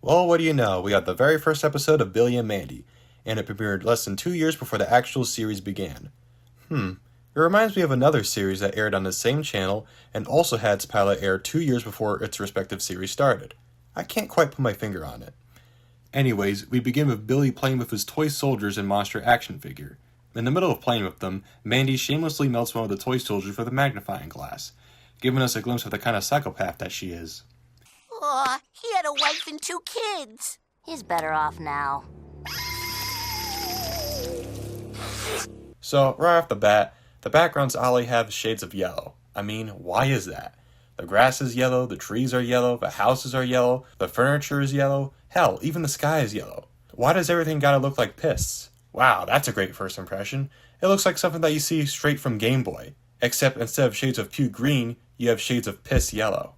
Well, what do you know, we got the very first episode of Billy and Mandy, and it premiered less than 2 years before the actual series began. It reminds me of another series that aired on the same channel and also had its pilot air 2 years before its respective series started. I can't quite put my finger on it. Anyways, we begin with Billy playing with his toy soldiers and monster action figure. In the middle of playing with them, Mandy shamelessly melts one of the toy soldiers with a magnifying glass, giving us a glimpse of the kind of psychopath that she is. Aw, he had a wife and 2 kids. He's better off now. So, right off the bat, the backgrounds all have shades of yellow. I mean, why is that? The grass is yellow, the trees are yellow, the houses are yellow, the furniture is yellow, hell, even the sky is yellow. Why does everything gotta look like piss? Wow, that's a great first impression. It looks like something that you see straight from Game Boy, except instead of shades of puke green, you have shades of piss yellow.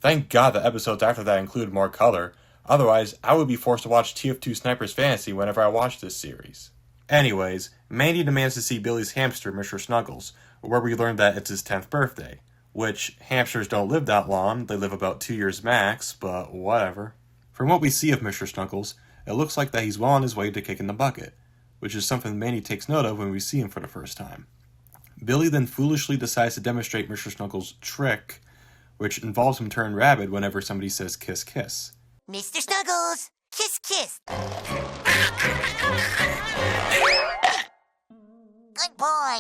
Thank God the episodes after that include more color, otherwise I would be forced to watch TF2 Sniper's Fantasy whenever I watch this series. Anyways, Mandy demands to see Billy's hamster, Mr. Snuggles, where we learn that it's his 10th birthday. Which, hamsters don't live that long, they live about 2 years max, but whatever. From what we see of Mr. Snuggles, it looks like that he's well on his way to kicking the bucket, which is something Mandy takes note of when we see him for the first time. Billy then foolishly decides to demonstrate Mr. Snuggles' trick, which involves him turning rabid whenever somebody says kiss kiss. Mr. Snuggles, kiss kiss. Good boy.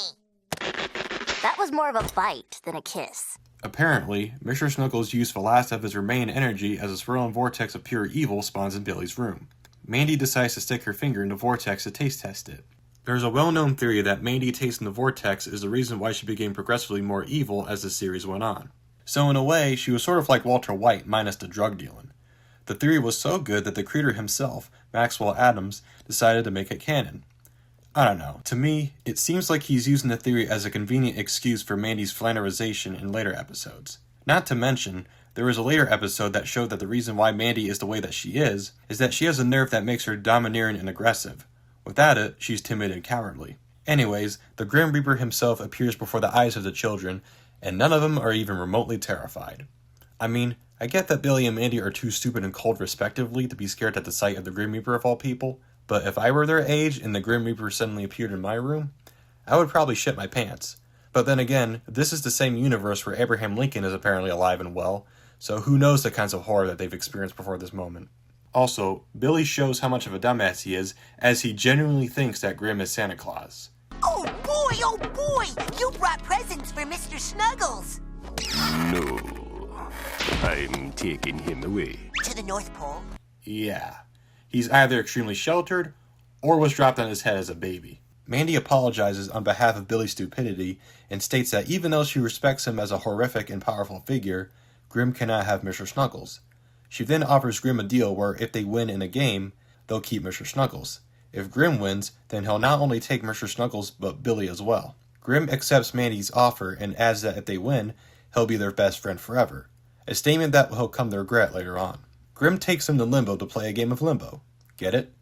That was more of a bite than a kiss. Apparently, Mr. Snuggles used the last of his remaining energy as a swirling vortex of pure evil spawns in Billy's room. Mandy decides to stick her finger in the vortex to taste test it. There's a well-known theory that Mandy tasting the vortex is the reason why she became progressively more evil as the series went on. So in a way, she was sort of like Walter White minus the drug dealing. The theory was so good that the creator himself, Maxwell Adams, decided to make it canon. I don't know, to me, it seems like he's using the theory as a convenient excuse for Mandy's flannerization in later episodes. Not to mention, there was a later episode that showed that the reason why Mandy is the way that she is that she has a nerve that makes her domineering and aggressive. Without it, she's timid and cowardly. Anyways, the Grim Reaper himself appears before the eyes of the children, and none of them are even remotely terrified. I mean, I get that Billy and Mandy are too stupid and cold respectively to be scared at the sight of the Grim Reaper of all people, but if I were their age and the Grim Reaper suddenly appeared in my room, I would probably shit my pants. But then again, this is the same universe where Abraham Lincoln is apparently alive and well, so who knows the kinds of horror that they've experienced before this moment. Also, Billy shows how much of a dumbass he is, as he genuinely thinks that Grim is Santa Claus. Oh boy, you brought presents for Mr. Snuggles. No, I'm taking him away. To the North Pole? Yeah. He's either extremely sheltered, or was dropped on his head as a baby. Mandy apologizes on behalf of Billy's stupidity, and states that even though she respects him as a horrific and powerful figure, Grim cannot have Mr. Snuggles. She then offers Grim a deal where if they win in a game, they'll keep Mr. Snuggles. If Grim wins, then he'll not only take Mr. Snuggles, but Billy as well. Grim accepts Mandy's offer and adds that if they win, he'll be their best friend forever, a statement that he'll come to regret later on. Grim takes them to Limbo to play a game of Limbo. Get it?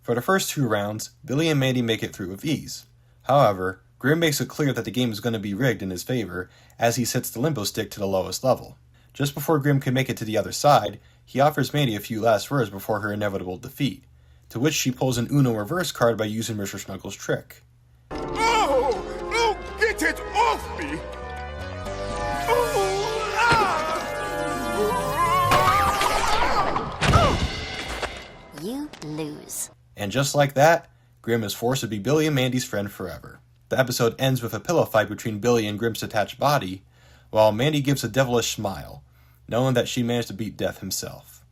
For the first 2 rounds, Billy and Mandy make it through with ease. However, Grim makes it clear that the game is going to be rigged in his favor as he sets the Limbo stick to the lowest level. Just before Grim can make it to the other side, he offers Mandy a few last words before her inevitable defeat, to which she pulls an Uno reverse card by using Mr. Snuggles' trick. No! No! Get it off me! You lose. And just like that, Grim is forced to be Billy and Mandy's friend forever. The episode ends with a pillow fight between Billy and Grim's detached body, while Mandy gives a devilish smile, knowing that she managed to beat Death himself.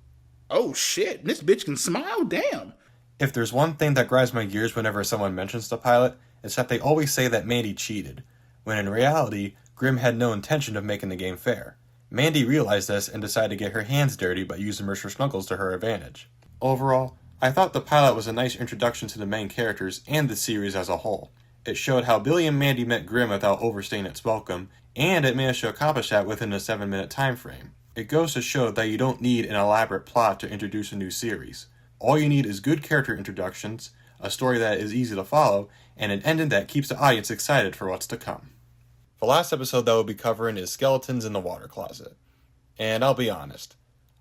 Oh shit, this bitch can smile? Damn. If there's one thing that grinds my gears whenever someone mentions the pilot, it's that they always say that Mandy cheated, when in reality, Grim had no intention of making the game fair. Mandy realized this and decided to get her hands dirty by using Mr. Snuggles to her advantage. Overall, I thought the pilot was a nice introduction to the main characters and the series as a whole. It showed how Billy and Mandy met Grim without overstaying its welcome, and it managed to accomplish that within a 7-minute time frame. It goes to show that you don't need an elaborate plot to introduce a new series. All you need is good character introductions, a story that is easy to follow, and an ending that keeps the audience excited for what's to come. The last episode that we'll be covering is Skeletons in the Water Closet. And I'll be honest,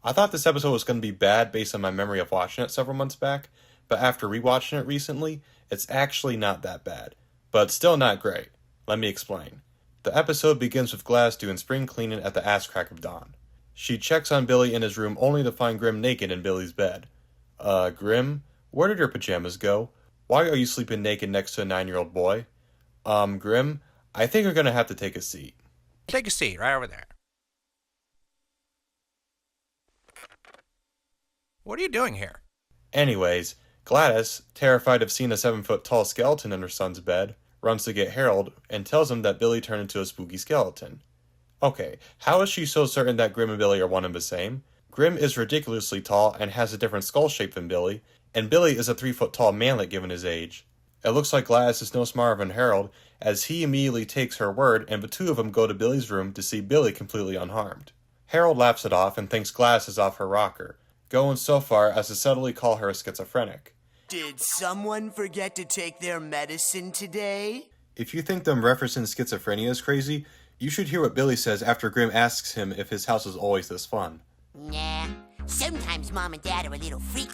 I thought this episode was going to be bad based on my memory of watching it several months back, but after rewatching it recently, it's actually not that bad. But still not great. Let me explain. The episode begins with Gladys doing spring cleaning at the ass crack of dawn. She checks on Billy in his room only to find Grim naked in Billy's bed. Grim, where did your pajamas go? Why are you sleeping naked next to a 9-year-old boy? Grim, I think you're gonna have to take a seat. Take a seat right over there. What are you doing here? Anyways, Gladys, terrified of seeing a 7-foot-tall skeleton in her son's bed, runs to get Harold and tells him that Billy turned into a spooky skeleton. Okay, how is she so certain that Grim and Billy are one and the same? Grim is ridiculously tall and has a different skull shape than Billy, and Billy is a 3-foot-tall manlet given his age. It looks like Gladys is no smarter than Harold, as he immediately takes her word and the two of them go to Billy's room to see Billy completely unharmed. Harold laughs it off and thinks Gladys is off her rocker, going so far as to subtly call her a schizophrenic. Did someone forget to take their medicine today? If you think them referencing schizophrenia is crazy, you should hear what Billy says after Grim asks him if his house is always this fun. Nah, sometimes Mom and Dad are a little freaky.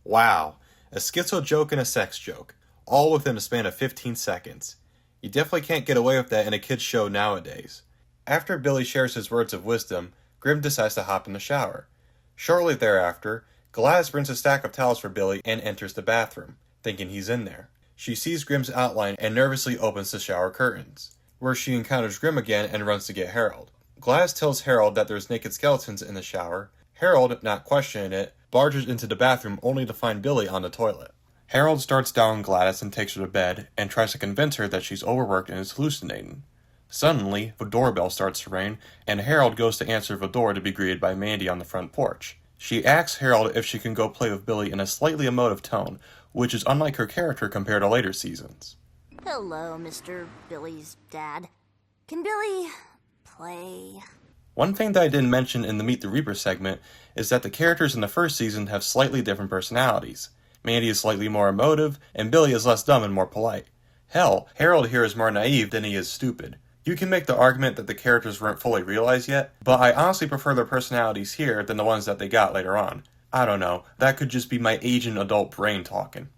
Wow, a schizo joke and a sex joke, all within a span of 15 seconds. You definitely can't get away with that in a kid's show nowadays. After Billy shares his words of wisdom, Grim decides to hop in the shower. Shortly thereafter, Gladys brings a stack of towels for Billy and enters the bathroom, thinking he's in there. She sees Grim's outline and nervously opens the shower curtains, where she encounters Grim again and runs to get Harold. Gladys tells Harold that there's naked skeletons in the shower. Harold, not questioning it, barges into the bathroom only to find Billy on the toilet. Harold starts down Gladys and takes her to bed and tries to convince her that she's overworked and is hallucinating. Suddenly, the doorbell starts to ring, and Harold goes to answer the door to be greeted by Mandy on the front porch. She asks Harold if she can go play with Billy in a slightly emotive tone, which is unlike her character compared to later seasons. Hello, Mr. Billy's dad. Can Billy play? One thing that I didn't mention in the Meet the Reaper segment is that the characters in the first season have slightly different personalities. Mandy is slightly more emotive, and Billy is less dumb and more polite. Hell, Harold here is more naive than he is stupid. You can make the argument that the characters weren't fully realized yet, but I honestly prefer their personalities here than the ones that they got later on. I don't know, that could just be my aging adult brain talking.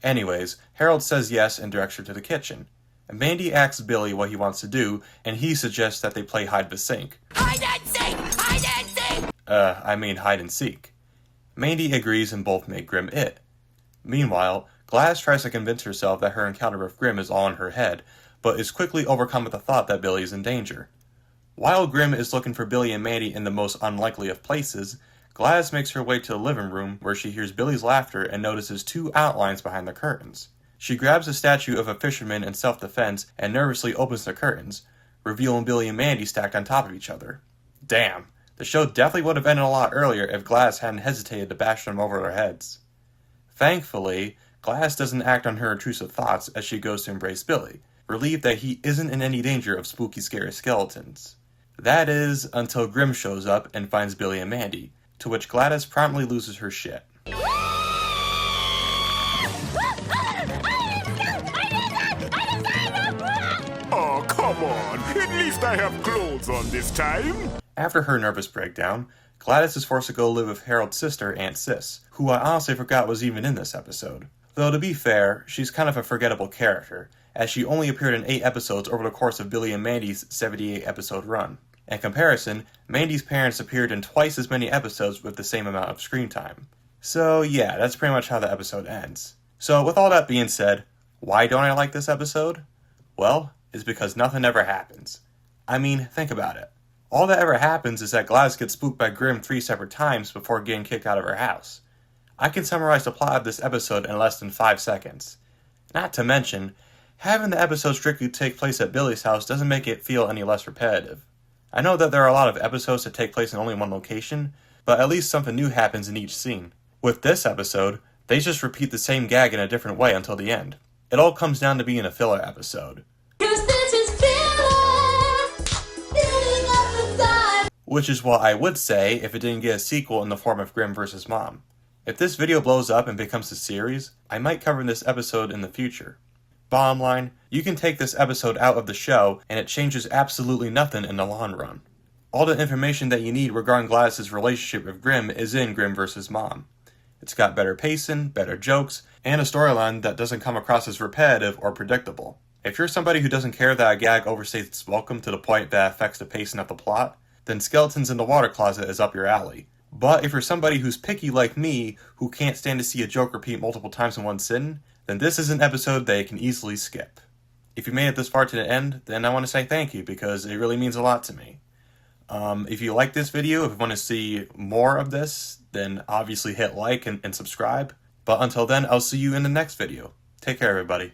Anyways, Harold says yes and directs her to the kitchen. And Mandy asks Billy what he wants to do, and he suggests that they play hide the sink. Hide and seek! Hide and seek! I mean hide and seek. Mandy agrees and both make Grim it. Meanwhile, Gladys tries to convince herself that her encounter with Grim is all in her head, but is quickly overcome with the thought that Billy is in danger. While Grim is looking for Billy and Mandy in the most unlikely of places, Gladys makes her way to the living room where she hears Billy's laughter and notices two outlines behind the curtains. She grabs a statue of a fisherman in self-defense and nervously opens the curtains, revealing Billy and Mandy stacked on top of each other. Damn, the show definitely would have ended a lot earlier if Gladys hadn't hesitated to bash them over their heads. Thankfully, Gladys doesn't act on her intrusive thoughts as she goes to embrace Billy, relieved that he isn't in any danger of spooky, scary skeletons. That is, until Grim shows up and finds Billy and Mandy, to which Gladys promptly loses her shit. Oh, come on. At least I have clothes on this time. After her nervous breakdown, Gladys is forced to go live with Harold's sister, Aunt Sis, who I honestly forgot was even in this episode. Though to be fair, she's kind of a forgettable character, as she only appeared in 8 episodes over the course of Billy and Mandy's 78-episode run. In comparison, Mandy's parents appeared in twice as many episodes with the same amount of screen time. So yeah, that's pretty much how the episode ends. So with all that being said, why don't I like this episode? Well, it's because nothing ever happens. I mean, think about it. All that ever happens is that Gladys gets spooked by Grim 3 separate times before getting kicked out of her house. I can summarize the plot of this episode in less than 5 seconds. Not to mention, having the episode strictly take place at Billy's house doesn't make it feel any less repetitive. I know that there are a lot of episodes that take place in only one location, but at least something new happens in each scene. With this episode, they just repeat the same gag in a different way until the end. It all comes down to being a filler episode. Which is what I would say if it didn't get a sequel in the form of Grim vs. Mom. If this video blows up and becomes a series, I might cover this episode in the future. Bottom line, you can take this episode out of the show and it changes absolutely nothing in the long run. All the information that you need regarding Gladys' relationship with Grimm is in Grimm vs. Mom. It's got better pacing, better jokes, and a storyline that doesn't come across as repetitive or predictable. If you're somebody who doesn't care that a gag overstates its welcome to the point that affects the pacing of the plot, then Skeletons in the Water Closet is up your alley. But if you're somebody who's picky like me, who can't stand to see a joke repeat multiple times in one sitting, then this is an episode that you can easily skip. If you made it this far to the end, then I want to say thank you, because it really means a lot to me. If you like this video, if you want to see more of this, then obviously hit like and subscribe. But until then, I'll see you in the next video. Take care, everybody.